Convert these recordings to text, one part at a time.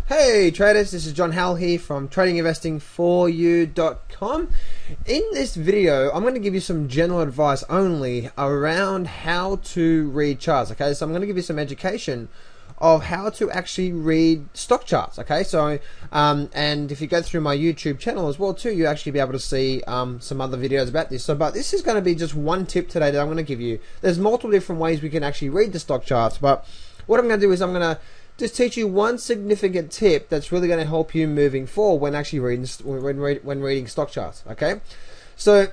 Hey traders, this is John Howell here from tradinginvesting4u.com. In this video, I'm going to give you some general advice only around how to read charts. Okay, so I'm going to give you some education of how to actually read stock charts. Okay, so and if you go through my YouTube channel as well too, you actually be able to see some other videos about this. So, but this is going to be just one tip today that I'm going to give you. There's multiple different ways we can actually read the stock charts, but what I'm going to do is I'm going to just teach you one significant tip that's really going to help you moving forward when actually reading when reading stock charts. Okay, so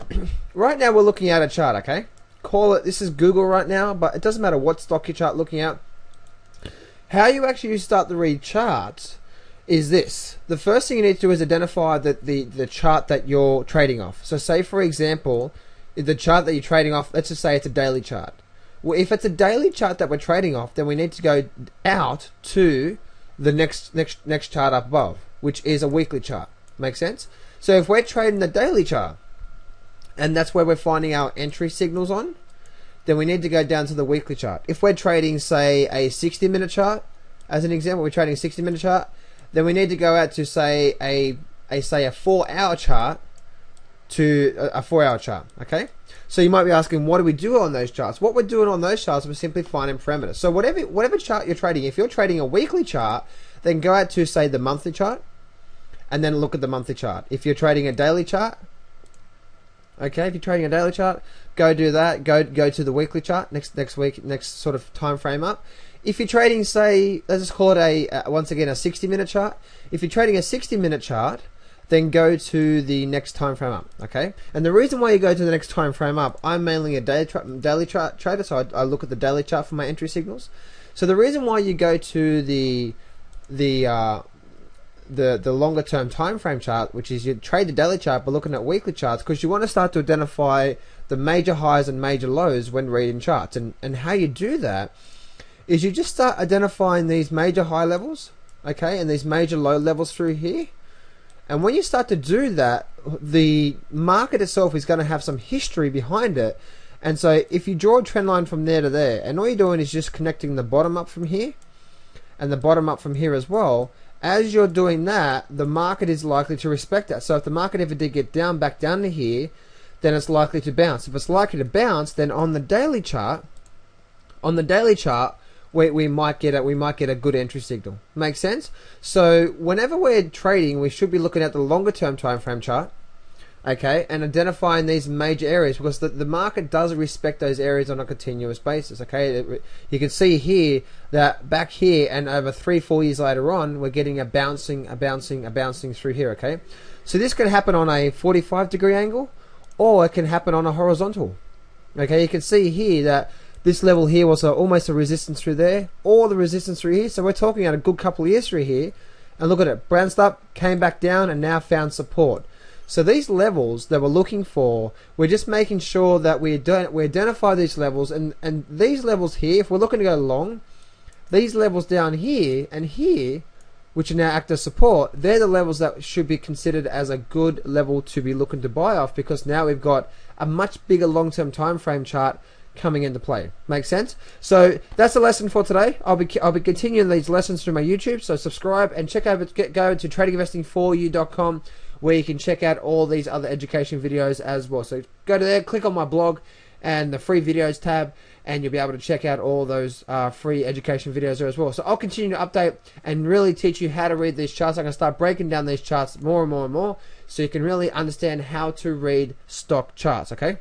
right now we're looking at a chart. Okay, call it, this is Google right now, but it doesn't matter what stock chart looking at. How you actually start to read charts is this. The first thing you need to do is identify the chart that you're trading off. So say for example, the chart that you're trading off, let's just say it's a daily chart. Well, if it's a daily chart that we're trading off, then we need to go out to the next chart up above, which is a weekly chart. Make sense? So if we're trading the daily chart, and that's where we're finding our entry signals on, then we need to go down to the weekly chart. If we're trading, say, a 60-minute chart, as an example, we're trading a 60-minute chart, then we need to go out to say a 4-hour chart to a 4-hour chart. Okay, so you might be asking, what do we do on those charts? What we're doing on those charts, we're simply finding parameters. So whatever chart you're trading, if you're trading a weekly chart, then go out to say the monthly chart and then look at the monthly chart. If you're trading a daily chart, okay, if you're trading a daily chart, go do that. Go to the weekly chart next week, next sort of time frame up. If you're trading, say, let's just call it once again a 60-minute chart. If you're trading a 60-minute chart, then go to the next time frame up. Okay, and the reason why you go to the next time frame up, I'm mainly a daily chart trader, so I look at the daily chart for my entry signals. So the reason why you go to the longer term time frame chart, which is you trade the daily chart but looking at weekly charts, because you want to start to identify the major highs and major lows when reading charts. And how you do that is you just start identifying these major high levels, okay, and these major low levels through here. And when you start to do that, the market itself is going to have some history behind it. And so if you draw a trend line from there to there, and all you're doing is just connecting the bottom up from here and the bottom up from here as well, as you're doing that, the market is likely to respect that. So if the market ever did get down, back down to here, then it's likely to bounce. If it's likely to bounce, then on the daily chart, we might get a good entry signal. Make sense? So whenever we're trading, we should be looking at the longer term time frame chart, okay, and identifying these major areas, because the market does respect those areas on a continuous basis. Okay, you can see here that back here and over 3-4 years later on, we're getting a bouncing through here. Okay, so this can happen on a 45-degree angle, or it can happen on a horizontal. Okay, you can see here that this level here was almost a resistance through there, or the resistance through here. So we're talking at a good couple of years through here. And look at it, bounced up, came back down, and now found support. So these levels that we're looking for, we're just making sure that we identify these levels. And these levels here, if we're looking to go long, these levels down here and here, which are now act as support, they're the levels that should be considered as a good level to be looking to buy off, because now we've got a much bigger long-term time frame chart coming into play. Makes sense? So that's the lesson for today. I'll be continuing these lessons through my YouTube, so subscribe and go to tradinginvesting4u.com, where you can check out all these other education videos as well. So go to there, click on my blog and the free videos tab, and you'll be able to check out all those free education videos there as well. So I'll continue to update and really teach you how to read these charts. I'm going to start breaking down these charts more and more and more, so you can really understand how to read stock charts. Okay,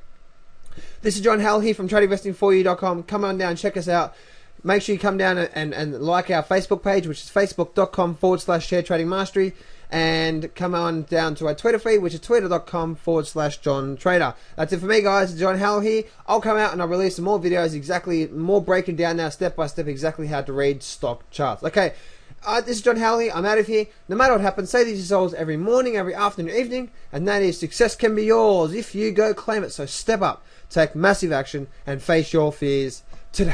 this is John Howell here from tradinginvesting4u.com. Come on down, check us out. Make sure you come down and like our Facebook page, which is facebook.com/share trading mastery. And come on down to our Twitter feed, which is twitter.com/John Trader. That's it for me, guys. It's John Howell here. I'll come out and I'll release some more videos, more breaking down now step by step exactly how to read stock charts. Okay, this is John Howell here. I'm out of here. No matter what happens, say these yourselves every morning, every afternoon, evening, and that is, success can be yours if you go claim it. So step up, take massive action, and face your fears today.